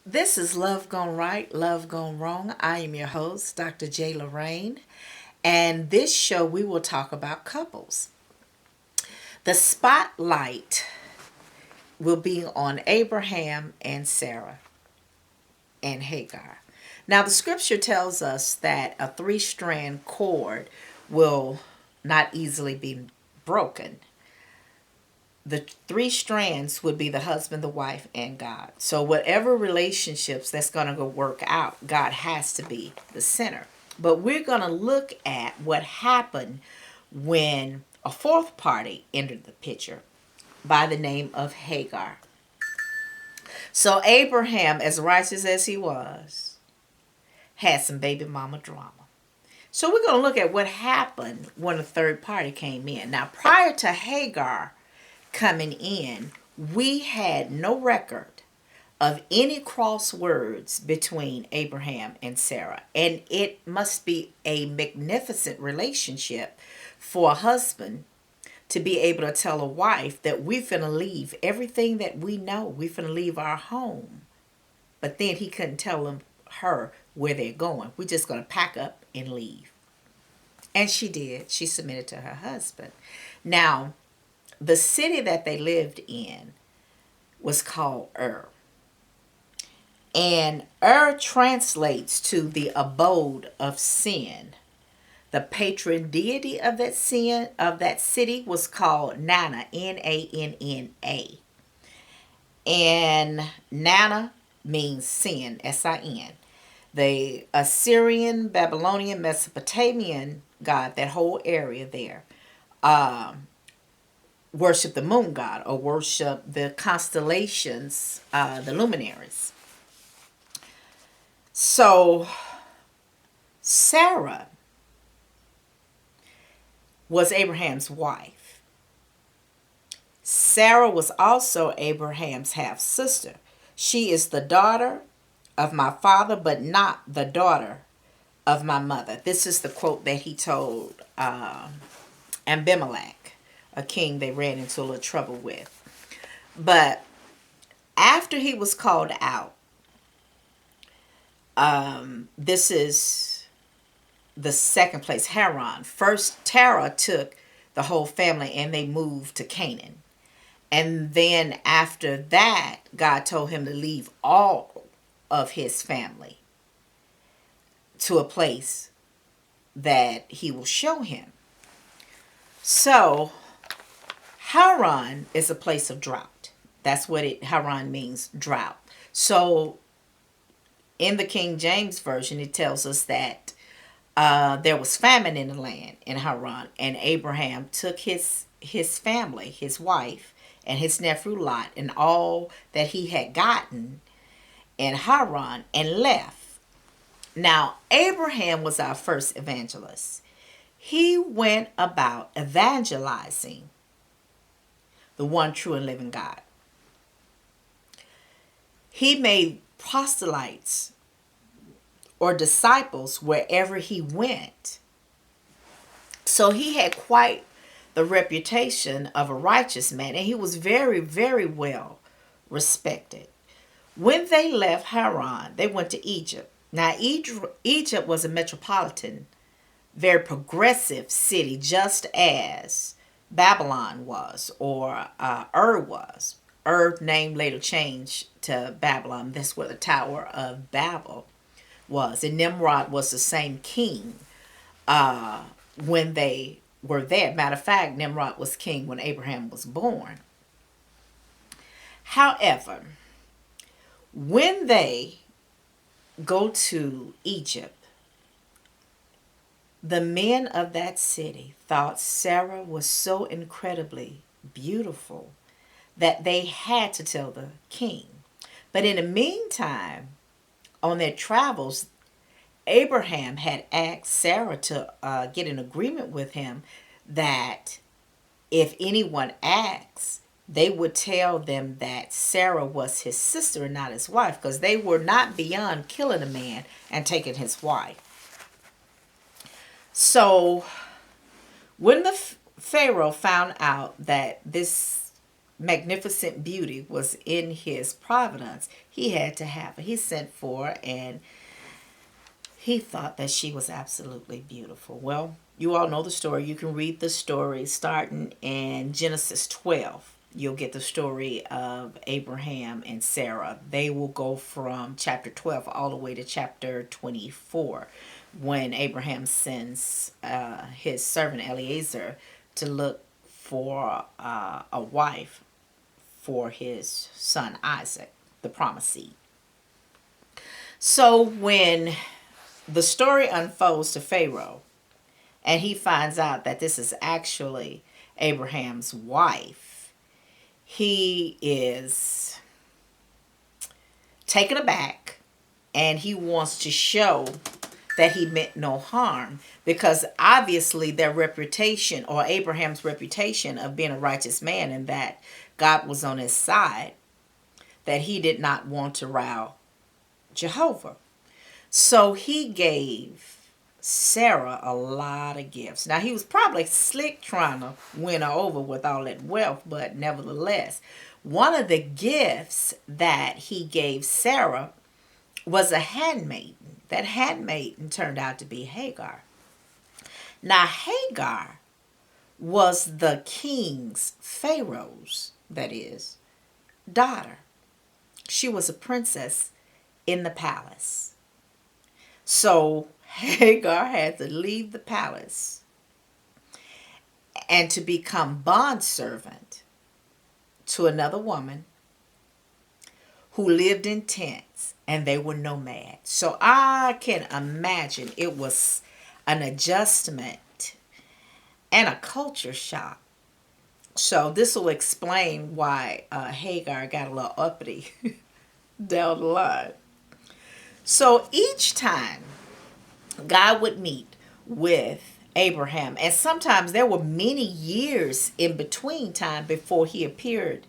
This is Love Gone Right, Love Gone Wrong. I am your host, Dr. J. Lorraine, and this show we will talk about couples. The spotlight will be on Abraham and Sarah and Hagar. Now, the scripture tells us that a three-strand cord will not easily be broken. The three strands would be the husband, the wife, and God. So whatever relationships that's going to go work out, God has to be the center. But we're going to look at what happened when a fourth party entered the picture by the name of Hagar. So Abraham, as righteous as he was, had some baby mama drama. So we're going to look at what happened when a third party came in. Now, prior to Hagar coming in, we had no record of any cross words between Abraham and Sarah. And it must be a magnificent relationship for a husband to be able to tell a wife that we're finna leave everything that we know. We're finna leave our home. But then he couldn't tell her where they're going. We're just going to pack up and leave. And she did. She submitted to her husband. Now, the city that they lived in was called Ur. And Ur translates to the abode of sin. The patron deity of that city was called Nana, Nanna. And Nana means sin, Sin. The Assyrian, Babylonian, Mesopotamian god, that whole area there, worship the moon god or worship the constellations, the luminaries. So Sarah was Abraham's wife. Sarah was also Abraham's half sister. She is the daughter of my father, but not the daughter of my mother. This is the quote that he told Abimelech, a king they ran into a little trouble with. But after he was called out, this is the second place, Haran. First, Terah took the whole family and they moved to Canaan. And then after that, God told him to leave all of his family to a place that he will show him. So Haran is a place of drought. That's what Haran means, drought. So in the King James Version, it tells us that there was famine in the land in Haran, and Abraham took his family, his wife, and his nephew Lot, and all that he had gotten in Haran, and left. Now, Abraham was our first evangelist. He went about evangelizing the one true and living God. He made proselytes or disciples wherever he went. So he had quite the reputation of a righteous man, and he was very, very well respected. When they left Haran, they went to Egypt. Now, Egypt was a metropolitan, very progressive city, just as Babylon was, or Ur was. Ur name later changed to Babylon. That's where the Tower of Babel was. And Nimrod was the same king when they were there. Matter of fact, Nimrod was king when Abraham was born. However, when they go to Egypt, the men of that city thought Sarah was so incredibly beautiful that they had to tell the king. But in the meantime, on their travels, Abraham had asked Sarah to get an agreement with him that if anyone asks, they would tell them that Sarah was his sister and not his wife, because they were not beyond killing a man and taking his wife. So when the Pharaoh found out that this magnificent beauty was in his providence, he had to have her. He sent for her, and he thought that she was absolutely beautiful. Well, you all know the story. You can read the story starting in Genesis 12. You'll get the story of Abraham and Sarah. They will go from chapter 12 all the way to chapter 24 when Abraham sends his servant Eliezer to look for a wife for his son Isaac, the promised seed. So when the story unfolds to Pharaoh, and he finds out that this is actually Abraham's wife, he is taken aback, and he wants to show that he meant no harm, because obviously their reputation, or Abraham's reputation of being a righteous man and that God was on his side, that he did not want to row Jehovah. So he gave Sarah a lot of gifts. Now, he was probably slick trying to win her over with all that wealth, but nevertheless, one of the gifts that he gave Sarah was a handmaiden. That handmaiden turned out to be Hagar. Now, Hagar was the king's, Pharaoh's, that is, daughter. She was a princess in the palace. So Hagar had to leave the palace and to become bondservant to another woman who lived in tents, and they were nomads. So I can imagine it was an adjustment and a culture shock. So this will explain why Hagar got a little uppity down the line. So each time God would meet with Abraham, and sometimes there were many years in between time before he appeared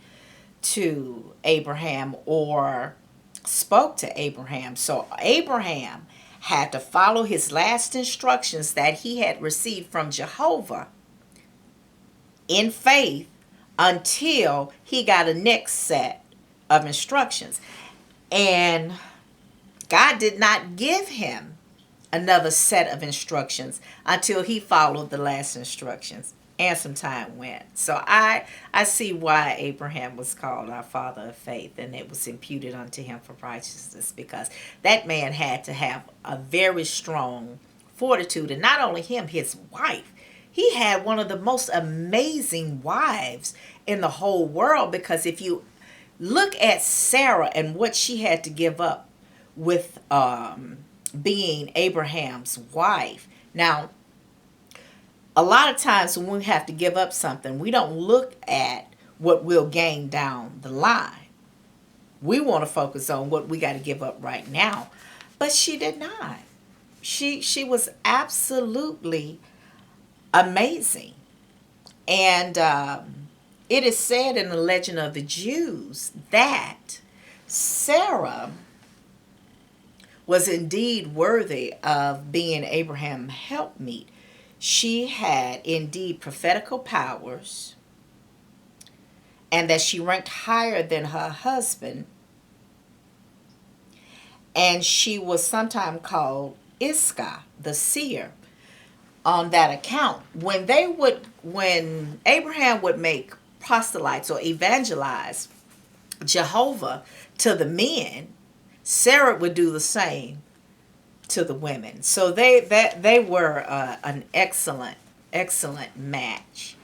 to Abraham or spoke to Abraham. So Abraham had to follow his last instructions that he had received from Jehovah in faith until he got a next set of instructions. And God did not give him another set of instructions until he followed the last instructions, and some time went. So I see why Abraham was called our father of faith, and it was imputed unto him for righteousness, because that man had to have a very strong fortitude. And not only him, his wife. He had one of the most amazing wives in the whole world, because if you look at Sarah and what she had to give up with being Abraham's wife. Now, a lot of times when we have to give up something, we don't look at what we'll gain down the line. We want to focus on what we got to give up right now. But she did not. She was absolutely amazing. And it is said in the legend of the Jews that Sarah was indeed worthy of being Abraham's helpmeet. She had indeed prophetical powers, and that she ranked higher than her husband, and she was sometimes called Iska, the seer, on that account. When Abraham would make proselytes or evangelize Jehovah to the men, Sarah would do the same to the women. So they were an excellent match.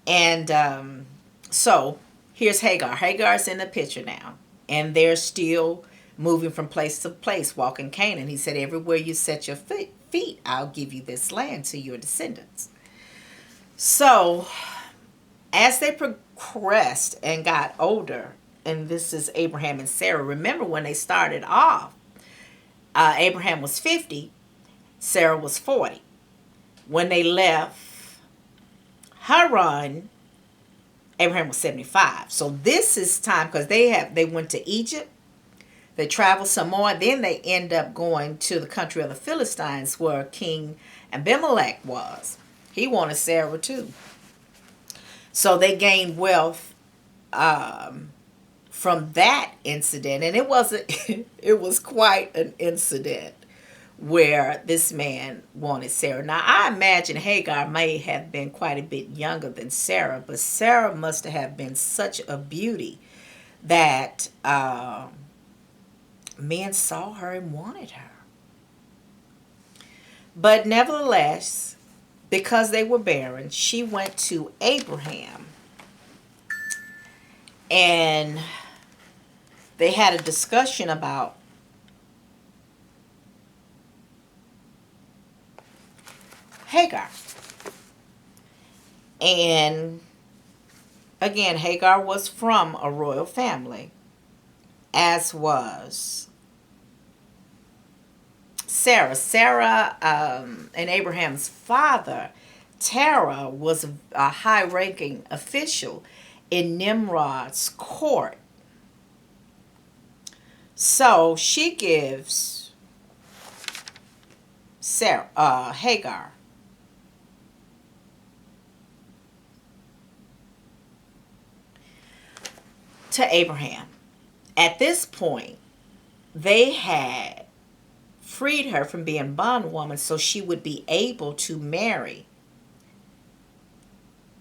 And so here's Hagar. Hagar's in the picture now, and they're still moving from place to place, walking Canaan. He said, everywhere you set your feet, I'll give you this land to your descendants. So as they progressed and got older, and this is Abraham and Sarah. Remember when they started off, Abraham was 50, Sarah was 40. When they left Haran, Abraham was 75. So this is time, because they went to Egypt, they traveled some more, then they end up going to the country of the Philistines where King Abimelech was. He wanted Sarah too. So they gained wealth from that incident, and it wasn't, it was quite an incident where this man wanted Sarah. Now, I imagine Hagar may have been quite a bit younger than Sarah, but Sarah must have been such a beauty that men saw her and wanted her. But nevertheless, because they were barren, she went to Abraham and they had a discussion about Hagar. And again, Hagar was from a royal family, as was Sarah. Sarah and Abraham's father, Terah, was a high ranking official in Nimrod's court. So she gives Hagar to Abraham. At this point, they had freed her from being bondwoman so she would be able to marry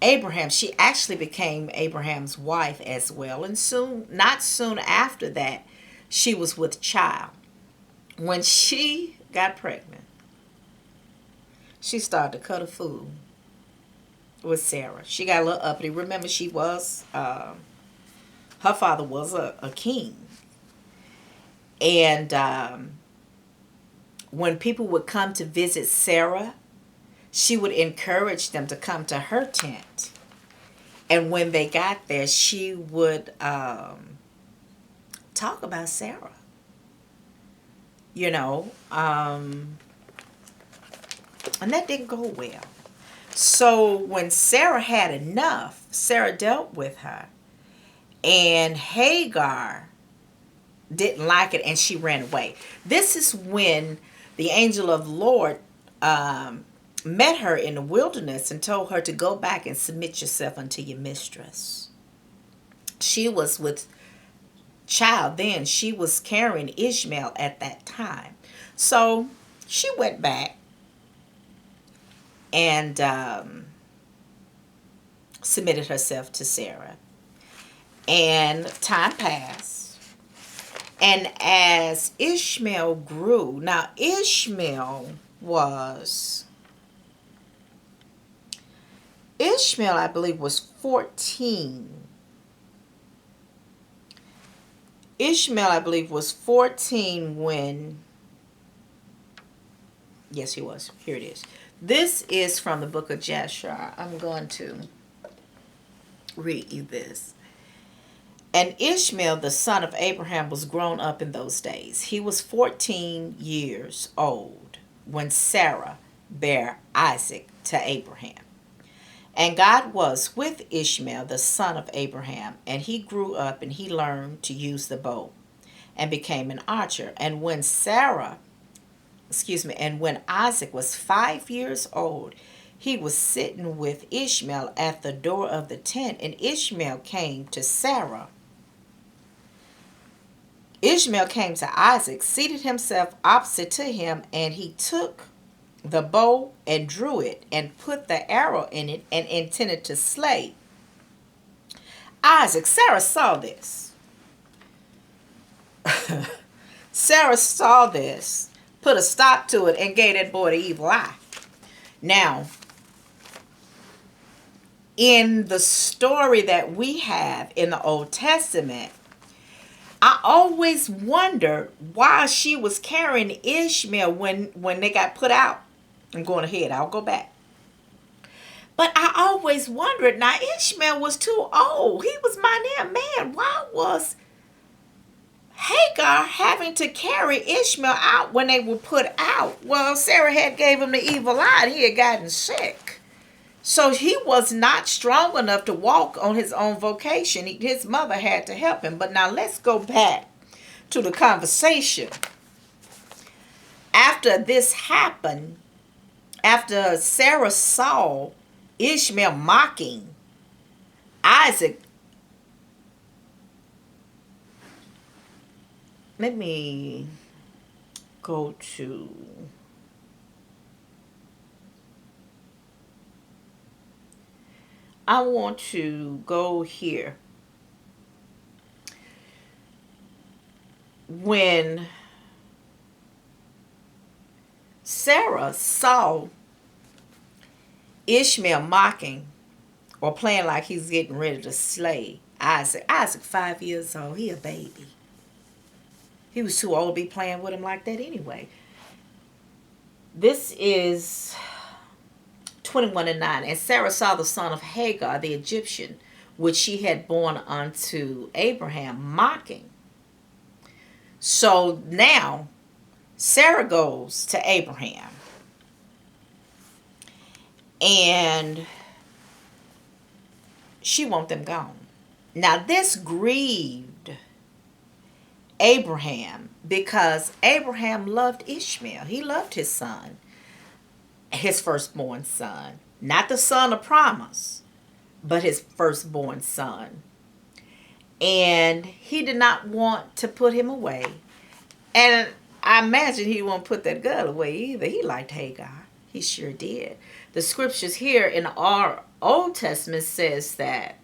Abraham. She actually became Abraham's wife as well. And not soon after that, she was with child. When she got pregnant, she started to cut a fool with Sarah. She got a little uppity. Remember, she was, her father was a king. And when people would come to visit Sarah, she would encourage them to come to her tent. And when they got there, she would talk about Sarah. And that didn't go well. So when Sarah had enough, Sarah dealt with her. And Hagar didn't like it and she ran away. This is when the angel of the Lord met her in the wilderness and told her to go back and submit yourself unto your mistress. She was with child then. She was carrying Ishmael at that time. So she went back and submitted herself to Sarah. And time passed. And as Ishmael grew, now Ishmael, I believe, was 14. Ishmael, I believe, was 14 when, yes, he was. Here it is. This is from the book of Jasher. I'm going to read you this. And Ishmael, the son of Abraham, was grown up in those days. He was 14 years old when Sarah bare Isaac to Abraham. And God was with Ishmael, the son of Abraham, and he grew up and he learned to use the bow and became an archer. And when when Isaac was 5 years old, he was sitting with Ishmael at the door of the tent, and Ishmael came to Sarah. Ishmael came to Isaac, seated himself opposite to him, and he took the bow and drew it and put the arrow in it and intended to slay Isaac. Sarah saw this. Sarah saw this, put a stop to it, and gave that boy the evil eye. Now, in the story that we have in the Old Testament, I always wondered why she was carrying Ishmael when they got put out. I'm going ahead. I'll go back. But I always wondered, now Ishmael was too old. He was my damn man. Why was Hagar having to carry Ishmael out when they were put out? Well, Sarah had gave him the evil eye and he had gotten sick. So he was not strong enough to walk on his own vocation. His mother had to help him. But now let's go back to the conversation. After this happened, after Sarah saw Ishmael mocking Isaac, let me go to, I want to go here. When Sarah saw Ishmael mocking or playing like he's getting ready to slay Isaac. Isaac 5 years old. He a baby. He was too old to be playing with him like that anyway. This is 21 and 9. And Sarah saw the son of Hagar, the Egyptian, which she had borne unto Abraham, mocking. So now Sarah goes to Abraham, and she wants them gone. Now this grieved Abraham because Abraham loved Ishmael. He loved his son, his firstborn son. Not the son of promise, but his firstborn son. And he did not want to put him away. And I imagine he won't put that girl away either. He liked Hagar. He sure did. The scriptures here in our Old Testament says that,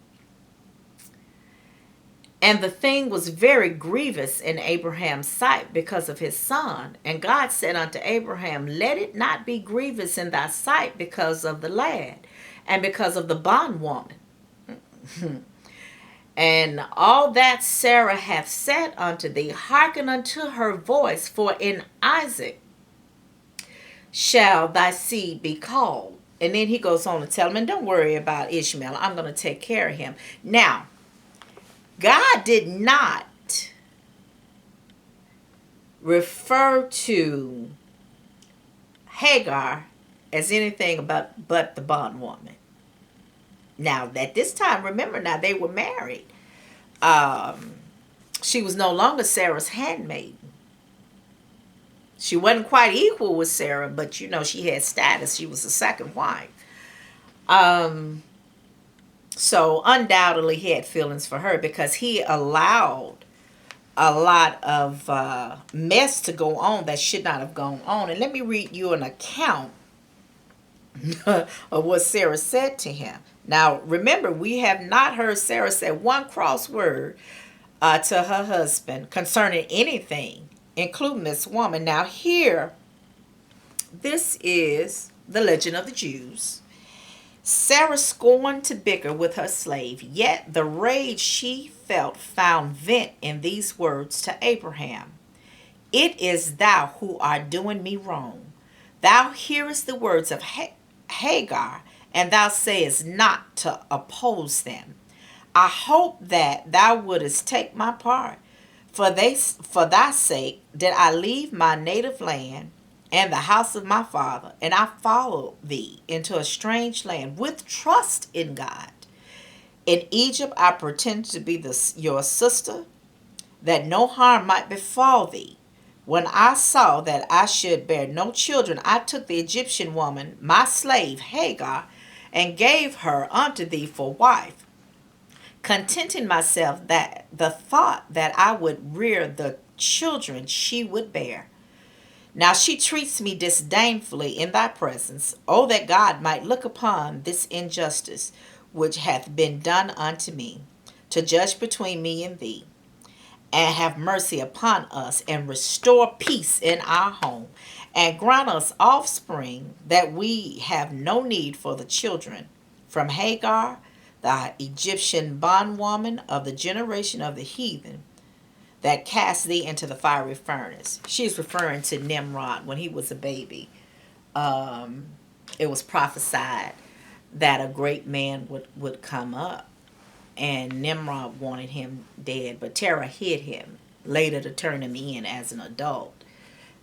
and the thing was very grievous in Abraham's sight because of his son. And God said unto Abraham, let it not be grievous in thy sight because of the lad and because of the bondwoman. And all that Sarah hath said unto thee, hearken unto her voice, for in Isaac shall thy seed be called. And then he goes on to tell him, and don't worry about Ishmael, I'm going to take care of him. Now, God did not refer to Hagar as anything but the bondwoman. Now, at this time, remember now, they were married. She was no longer Sarah's handmaiden. She wasn't quite equal with Sarah, but you know, she had status. She was the second wife. So undoubtedly he had feelings for her because he allowed a lot of mess to go on that should not have gone on. And let me read you an account of what Sarah said to him. Now, remember, we have not heard Sarah say one cross word to her husband concerning anything, including this woman. Now, here, this is the legend of the Jews. Sarah scorned to bicker with her slave, yet the rage she felt found vent in these words to Abraham. It is thou who art doing me wrong. Thou hearest the words of Hagar, and thou sayest not to oppose them. I hope that thou wouldest take my part. For thy sake did I leave my native land and the house of my father, and I followed thee into a strange land with trust in God. In Egypt I pretended to be your sister, that no harm might befall thee. When I saw that I should bear no children, I took the Egyptian woman, my slave Hagar, and gave her unto thee for wife, contenting myself that the thought that I would rear the children she would bear. Now she treats me disdainfully in thy presence. Oh, that God might look upon this injustice which hath been done unto me, to judge between me and thee, and have mercy upon us, and restore peace in our home, and grant us offspring, that we have no need for the children from Hagar, the Egyptian bondwoman of the generation of the heathen, that cast thee into the fiery furnace. She's referring to Nimrod when he was a baby. It was prophesied that a great man would come up, and Nimrod wanted him dead, but Terah hid him, later to turn him in as an adult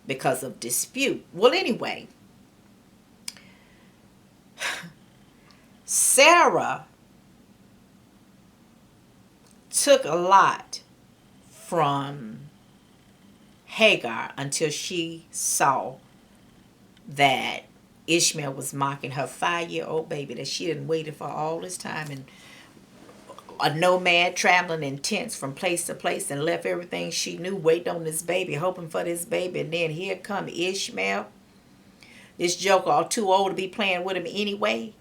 because of dispute. Well, anyway, Sarah took a lot from Hagar until she saw that Ishmael was mocking her 5-year-old baby that she had waited for all this time and a nomad traveling in tents from place to place and left everything she knew waiting on this baby, hoping for this baby. And then here come Ishmael, this joker all too old to be playing with him anyway,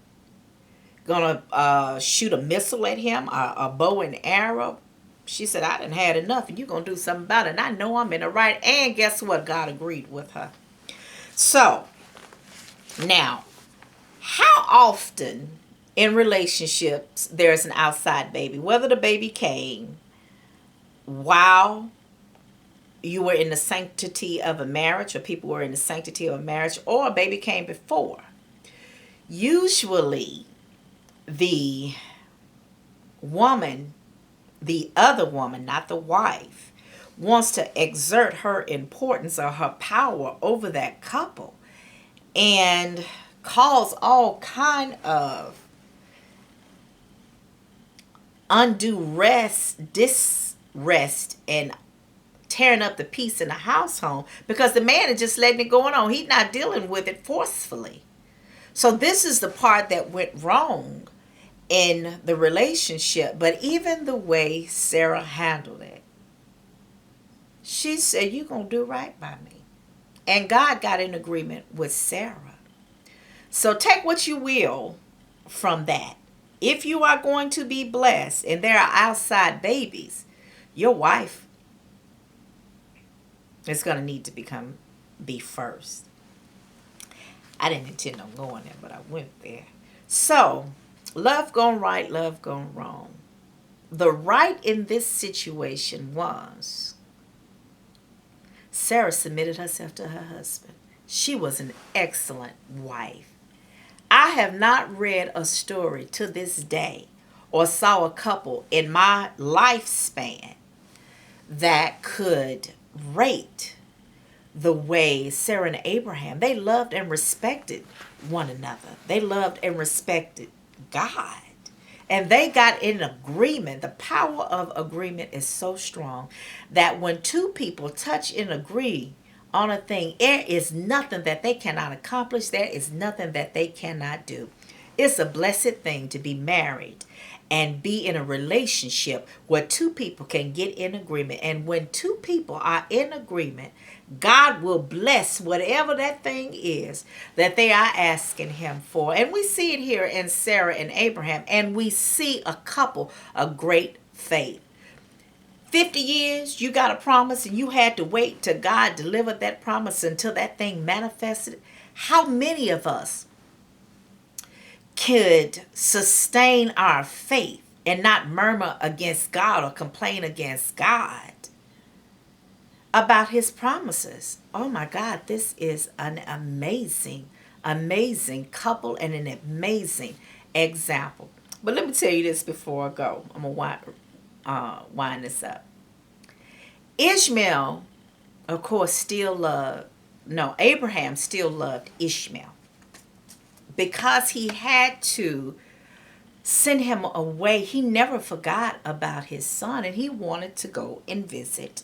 gonna shoot a missile at him, a bow and arrow. She said, I done had enough and you gonna do something about it. And I know I'm in the right. And guess what? God agreed with her. So now, how often in relationships there's an outside baby? Whether the baby came while you were in the sanctity of a marriage, or people were in the sanctity of a marriage, or a baby came before. Usually the woman, the other woman, not the wife, wants to exert her importance or her power over that couple and cause all kind of undue disrest, and tearing up the peace in the household, because the man is just letting it go on. He's not dealing with it forcefully. So this is the part that went wrong in the relationship. But even the way Sarah handled it, she said, you're going to do right by me. And God got in agreement with Sarah. So take what you will from that. If you are going to be blessed and there are outside babies, your wife is going to need to be first. I didn't intend on going there, but I went there. So, love gone right, love gone wrong. The right in this situation was Sarah submitted herself to her husband. She was an excellent wife. I have not read a story to this day or saw a couple in my lifespan that could rate the way Sarah and Abraham, they loved and respected one another. They loved and respected God. And they got in agreement. The power of agreement is so strong that when two people touch and agree on a thing, there is nothing that they cannot accomplish. There is nothing that they cannot do. It's a blessed thing to be married and be in a relationship where two people can get in agreement. And when two people are in agreement, God will bless whatever that thing is that they are asking him for. And we see it here in Sarah and Abraham. And we see a couple of great faith. 50 years, you got a promise and you had to wait till God delivered that promise until that thing manifested. How many of us could sustain our faith and not murmur against God or complain against God about his promises? Oh my God, this is an amazing, amazing couple and an amazing example. But let me tell you this before I go. I'm going to wind this up. Ishmael, of course, Abraham still loved Ishmael because he had to send him away. He never forgot about his son and he wanted to go and visit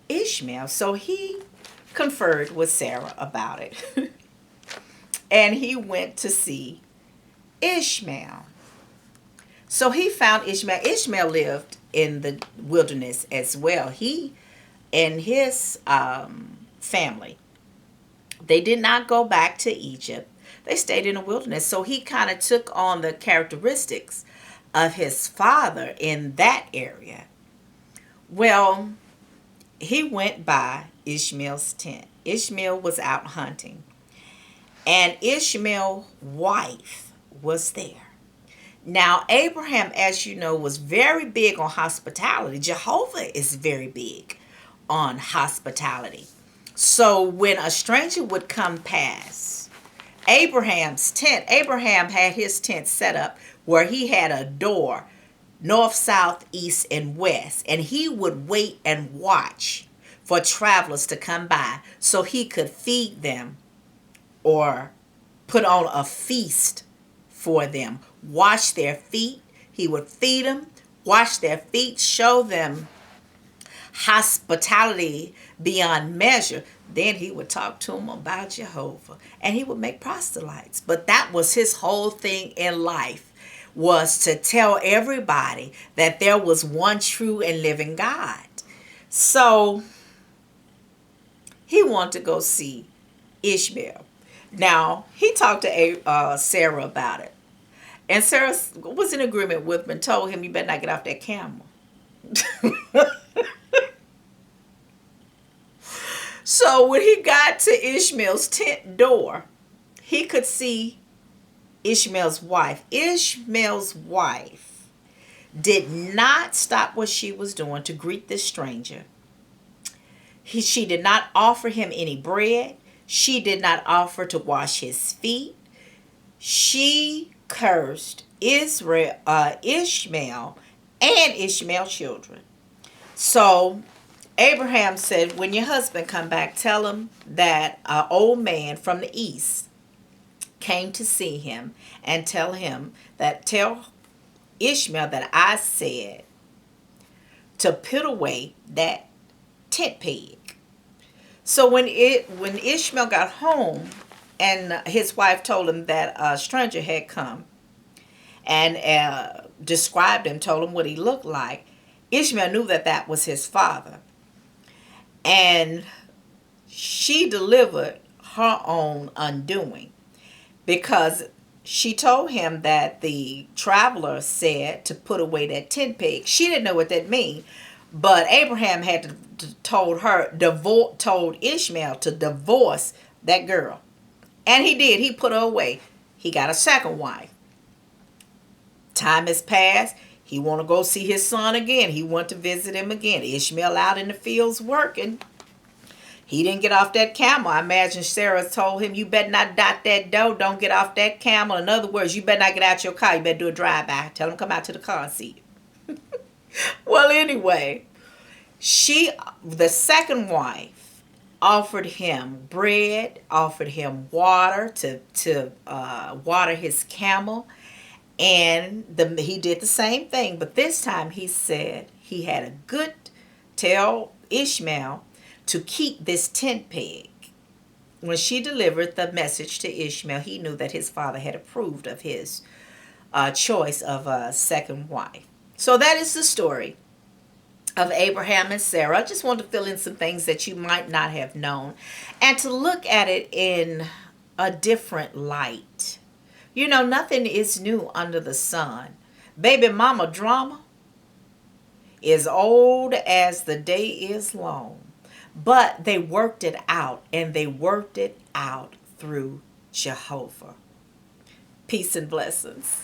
Ishmael. So he conferred with Sarah about it and he went to see Ishmael. So he found Ishmael. Ishmael lived in the wilderness as well. He and his family, they did not go back to Egypt. They stayed in the wilderness. So he kind of took on the characteristics of his father in that area. Well, he went by Ishmael's tent. Ishmael was out hunting. And Ishmael's wife was there. Now, Abraham, as you know, was very big on hospitality. Jehovah is very big on hospitality. So when a stranger would come past Abraham's tent, Abraham had his tent set up where he had a door, north, south, east, and west. And he would wait and watch for travelers to come by so he could feed them or put on a feast for them. Wash their feet. He would feed them, wash their feet, show them hospitality beyond measure. Then he would talk to them about Jehovah and he would make proselytes. But that was his whole thing in life, was to tell everybody that there was one true and living God. So he wanted to go see Ishmael. Now, he talked to Sarah about it. And Sarah was in agreement with him and told him, you better not get off that camel. So when he got to Ishmael's tent door, he could see Ishmael's wife. Ishmael's wife did not stop what she was doing to greet this stranger. She did not offer him any bread. She did not offer to wash his feet. She cursed Ishmael and Ishmael's children. So Abraham said, when your husband come back, tell him that an old man from the east came to see him, and tell Ishmael that I said to put away that tent peg. So when Ishmael got home and his wife told him that a stranger had come and described him, told him what he looked like, Ishmael knew that that was his father. And she delivered her own undoing, because she told him that the traveler said to put away that tent peg. She didn't know what that meant, but Abraham had told Ishmael to divorce that girl. And he did. He put her away. He got a second wife. Time has passed. He want to go see his son again. He went to visit him again. Ishmael out in the fields working. He didn't get off that camel. I imagine Sarah told him, you better not dot that dough. Don't get off that camel. In other words, you better not get out your car. You better do a drive-by. Tell him to come out to the car and see you. Well, anyway, the second wife, offered him bread, offered him water to water his camel. And he did the same thing. But this time he said he had a good tell Ishmael to keep this tent peg. When she delivered the message to Ishmael, he knew that his father had approved of his choice of a second wife. So that is the story of Abraham and Sarah. I just want to fill in some things that you might not have known, and to look at it in a different light. You know, nothing is new under the sun. Baby mama drama is old as the day is long. But they worked it out, and they worked it out through Jehovah. Peace and blessings.